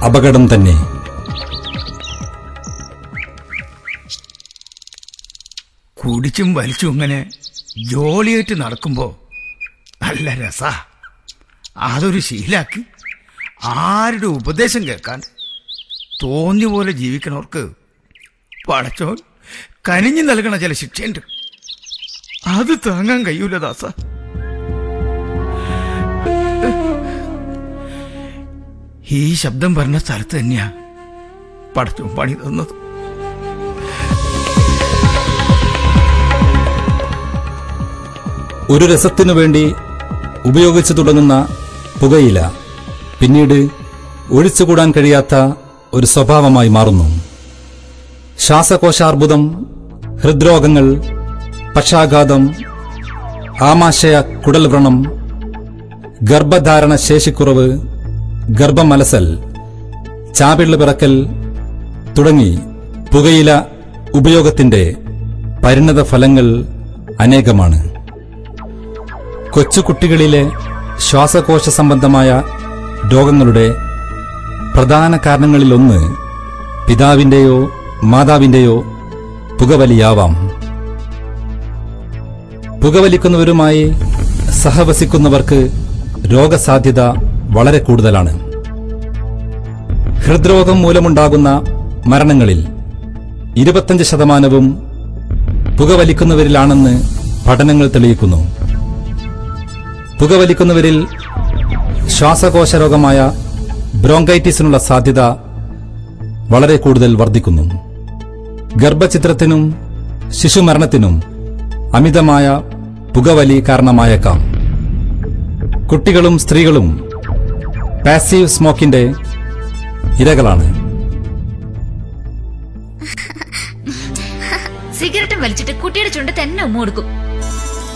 അപകടം തന്നെ. കുടിച്ചും വലിച്ചും ഇങ്ങനെ ജോളിയായിട്ട് നടക്കുമ്പോ നല്ല രസാ. അതൊരു ശീലാക്കി ആരുടെ ഉപദേശം കേൾക്കാണ്ട് തോന്നിയ പോലെ ജീവിക്കണവർക്ക് പടച്ചോൻ കനിഞ്ഞു നൽകണ ചില ശിക്ഷയുണ്ട്. അത് താങ്ങാൻ കഴിയൂല ദാസ. ഈ ശബ്ദം പറഞ്ഞ സ്ഥലത്ത് തന്നെയാ പടച്ചോൻ പണി തന്നത്. ഒരു രസത്തിനു വേണ്ടി ഉപയോഗിച്ചു തുടങ്ങുന്ന പുകയില പിന്നീട് ഒഴിച്ചുകൂടാൻ കഴിയാത്ത ഒരു സ്വഭാവമായി മാറുന്നു. ശ്വാസകോശാർബുദം, ഹൃദ്രോഗങ്ങൾ, പക്ഷാഘാതം, ആമാശയ കുടൽവ്രണം, ഗർഭധാരണ ശേഷിക്കുറവ്, ഗർഭമലസൽ, ചാപിള്ളു പിറക്കൽ തുടങ്ങി പുകയില ഉപയോഗത്തിന്റെ പരിണത ഫലങ്ങൾ അനേകമാണ്. കൊച്ചുകുട്ടികളിലെ ശ്വാസകോശ സംബന്ധമായ രോഗങ്ങളുടെ പ്രധാന കാരണങ്ങളിലൊന്ന് പിതാവിന്റെയോ മാതാവിന്റെയോ പുകവലിയാവാം. പുകവലിക്കുന്നവരുമായി സഹവസിക്കുന്നവർക്ക് രോഗസാധ്യത വളരെ കൂടുതലാണ്. ഹൃദ്രോഗം മൂലമുണ്ടാകുന്ന മരണങ്ങളിൽ 25% പുകവലിക്കുന്നവരിലാണെന്ന് പഠനങ്ങൾ തെളിയിക്കുന്നു. പുകവലിക്കുന്നവരിൽ ശ്വാസകോശ രോഗമായ ബ്രോങ്കൈറ്റിസിനുള്ള സാധ്യത വളരെ കൂടുതൽ വർദ്ധിക്കുന്നു. ഗർഭഛിദ്രത്തിനും ശിശുമരണത്തിനും അമിതമായ പുകവലി കാരണമായേക്കാം. കുട്ടികളും സ്ത്രീകളും പാസീവ് സ്മോക്കിന്റെ ഇരകളാണ്. സിഗരറ്റും വലിച്ചിട്ട് കുട്ടിയുടെ ചുണ്ട് തന്നെ ഉമ്മ കൊടുക്കും.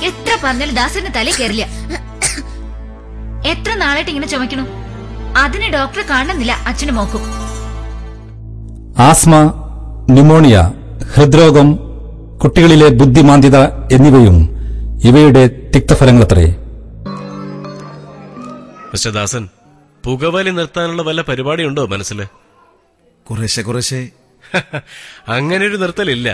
എത്ര പറഞ്ഞാലും ദാസന്റെ തലയിൽ കയറില്ല. എത്ര നാളായിട്ട് ഇങ്ങനെ ചുമക്കണു. അതിന് ഡോക്ടറെ കാണുന്നില്ല അച്ഛനും മോക്കും. ആസ്മ, ന്യൂമോണിയ, ഹൃദ്രോഗം, കുട്ടികളിലെ ബുദ്ധിമാന്ദ്യത എന്നിവയും ഇവയുടെ തിക്തഫലങ്ങളത്രേ. മിസ്റ്റർ ദാസൻ, പുകവലി നിർത്താനുള്ള വല്ല പരിപാടിയുണ്ടോ മനസ്സില്? കുറേശ്ശെ അങ്ങനെ ഒരു നിർത്തലില്ല.